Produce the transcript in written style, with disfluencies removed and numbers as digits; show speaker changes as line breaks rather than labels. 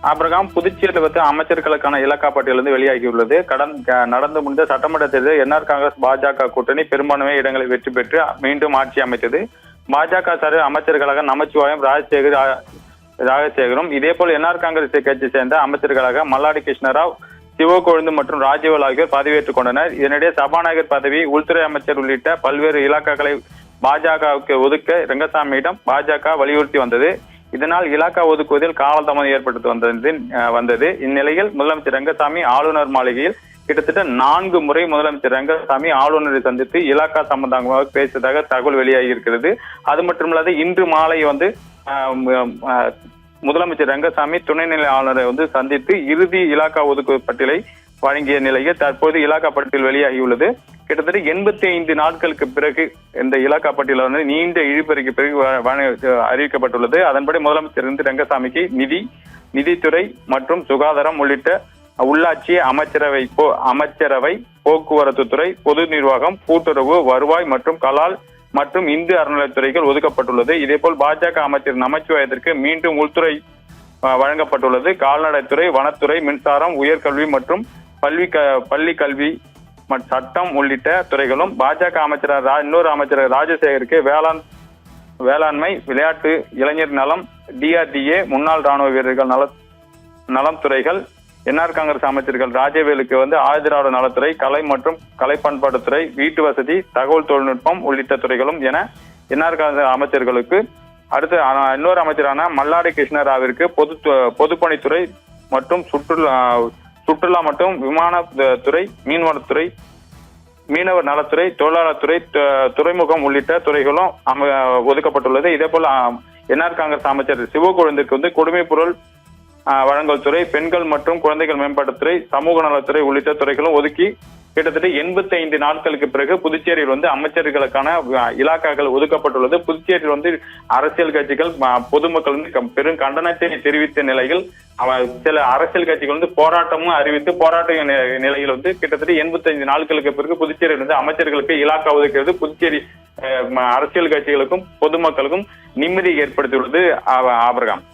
Abraham, புதுச்சேரியில் அமைச்சர்களுக்கான இலாக்கா பட்டியலிருந்து வெளியாகியுள்ளது. நடந்து முடிந்த சட்டமன்ற தேர்தலில் என்ஆர் காங்கிரஸ் பாஜக கூட்டணி பெரும்பான்மை இடங்களை வெற்றி பெற்று மீண்டும் ஆட்சி அமைத்தது. பாஜக சார்பில் அமைச்சர்களாக நமச்சிவாயம், ராஜசேகரும், இதேபோல் என்ஆர் காங்கிரஸ் கட்சியை சேர்ந்த அமைச்சர்களாக மல்லாடி கிருஷ்ணராவ், சிவக்கொழுந்து மற்றும் ராஜீவல் ஆகியோர் பதவியேற்றுக் கொண்டனர். இதனிடையே சபாநாயகர் பதவி, உள்துறை அமைச்சர் உள்ளிட்ட பல்வேறு இலாக்காக்களை பாஜகவுக்கு ஒதுக்க ரங்கசாமியிடம் பாஜக வலியுறுத்தி வந்தது. இதனால் இலாக்கா ஒதுக்குவதில் காலதாமதம் ஏற்பட்டு வந்தது. இந்நிலையில் முதலமைச்சர் ரங்கசாமி ஆளுநர் மாளிகையில் கிட்டத்தட்ட 4 முறை முதலமைச்சர் ரங்கசாமி ஆளுநரை சந்தித்து இலாக்கா சம்பந்தமாக பேசியதாக தகவல் வெளியாகி இருக்கிறது. அது மட்டுமல்லாது இன்று மாலை முதலமைச்சர் ரங்கசாமி துணைநிலை ஆளுநரை சந்தித்து இறுதி இலாக்கா ஒதுக்கு பட்டியலை வழங்கிய நிலையில் தற்போது இலாக்கா பட்டியல் வெளியாகியுள்ளது. கிட்டத்தட்ட 85 நாட்களுக்கு பிறகு இந்த இலாக்கா பட்டியல் நீண்ட இழுபறிக்கு பிறகு அறிவிக்கப்பட்டுள்ளது. அதன்படி முதலமைச்சர் ரங்கசாமிக்கு நிதித்துறை மற்றும் சுகாதாரம் உள்ளிட்ட உள்ளாட்சி அமைச்சரவை, போக்குவரத்து துறை, பொது நிர்வாகம், கூட்டுறவு, வருவாய் மற்றும் கலால் மற்றும் இந்து அறநிலையத்துறைகள் ஒதுக்கப்பட்டுள்ளது. இதேபோல் பாஜக அமைச்சர் நமச்சிவாயத்திற்கு மீண்டும் உள்துறை வழங்கப்பட்டுள்ளது. கால்நடைத்துறை, வனத்துறை, மின்சாரம், உயர்கல்வி மற்றும் பள்ளி கல்வி சட்டம் உள்ளிட்ட துறைகளும் பாஜக இன்னொரு அமைச்சர் ராஜசேகருக்கு வேளாண்மை, விளையாட்டு, இளைஞர் நலம், DRDA, முன்னாள் ராணுவ வீரர்கள் நலம் துறைகள், என்ஆர் காங்கிரஸ் அமைச்சர்கள் ராஜவேலுக்கு ஆதிராவிட நலத்துறை, கலை மற்றும் கலை பண்பாட்டுத்துறை, வீட்டு வசதி, தகவல் தொழில்நுட்பம் உள்ளிட்ட துறைகளும் என என்ஆர் காங்கிரஸ் அமைச்சர்களுக்கு அடுத்து இன்னொரு அமைச்சரான மல்லாடி கிருஷ்ணராவிற்கு பொதுப்பணித்துறை மற்றும் சுற்றுலா மற்றும் விமானத்துறை, மீன்வளத்துறை, மீனவர் நலத்துறை, தொழிலாளர் துறை, துறைமுகம் உள்ளிட்ட துறைகளும் ஒதுக்கப்பட்டுள்ளது. இதே போல என்ஆர் காங்கிரஸ் அமைச்சர் சிவக்கொழுந்துக்கு குடிமைப் பொருள் வழங்கல் துறை, பெண்கள் மற்றும் குழந்தைகள் மேம்பாட்டுத்துறை, சமூக நலத்துறை உள்ளிட்ட துறைகளும் ஒதுக்கி கிட்டத்தட்ட 85 நாட்களுக்கு பிறகு புதுச்சேரியில் அமைச்சர்களுக்கான இலாக்காக்கள் ஒதுக்கப்பட்டுள்ளது. புதுச்சேரியில் அரசியல் கட்சிகள், பொதுமக்கள் பெரும் கண்டனத்தை தெரிவித்த நிலையில் சில அரசியல் கட்சிகள் போராட்டமும் அறிவித்து போராட்ட நிலையில் கிட்டத்தட்ட 85 நாட்களுக்கு பிறகு புதுச்சேரியில் அமைச்சர்களுக்கு இலாக்கா ஒதுக்கிறது புதுச்சேரி அரசியல் கட்சிகளுக்கும் பொதுமக்களுக்கும் நிம்மதி ஏற்படுத்தியுள்ளது. ஆபிரகாம்.